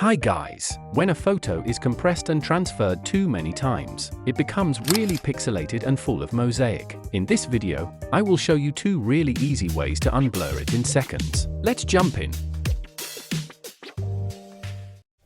Hi guys! When a photo is compressed and transferred too many times, it becomes really pixelated and full of mosaic. In this video, I will show you two really easy ways to unblur it in seconds. Let's jump in.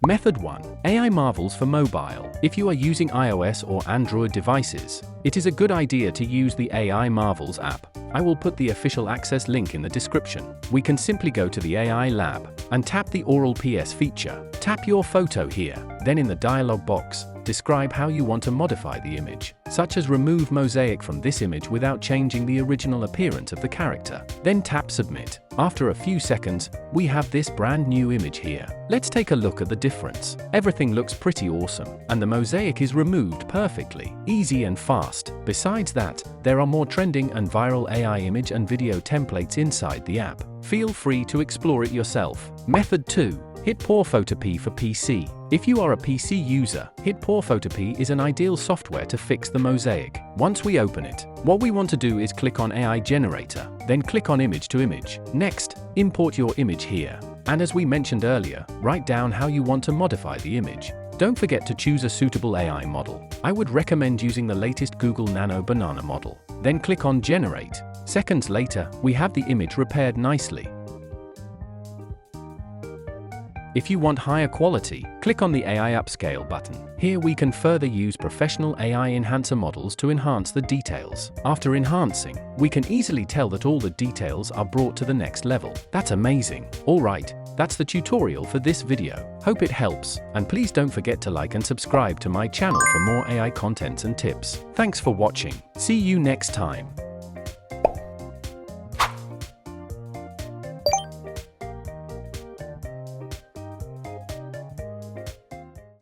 Method 1. AI Marvels for mobile. If you are using iOS or Android devices, it is a good idea to use the AI Marvels app. I will put the official access link in the description. We can simply go to the AI Lab and tap the Oral PS feature. Tap your photo here, then in the dialog box, describe how you want to modify the image, such as remove mosaic from this image without changing the original appearance of the character. Then tap Submit. After a few seconds, we have this brand new image here. Let's take a look at the difference. Everything looks pretty awesome, and the mosaic is removed perfectly, easy and fast. Besides that, there are more trending and viral AI image and video templates inside the app. Feel free to explore it yourself. Method 2. Hit Photopea for PC. If you are a PC user, Hit Photopea is an ideal software to fix the mosaic. Once we open it, what we want to do is click on AI Generator, then click on Image to Image. Next, import your image here. And as we mentioned earlier, write down how you want to modify the image. Don't forget to choose a suitable AI model. I would recommend using the latest Google Nano Banana model. Then click on Generate. Seconds later, we have the image repaired nicely. If you want higher quality, click on the AI Upscale button. Here we can further use professional AI enhancer models to enhance the details. After enhancing, we can easily tell that all the details are brought to the next level. That's amazing. Alright, that's the tutorial for this video. Hope it helps, and please don't forget to like and subscribe to my channel for more AI contents and tips. Thanks for watching. See you next time.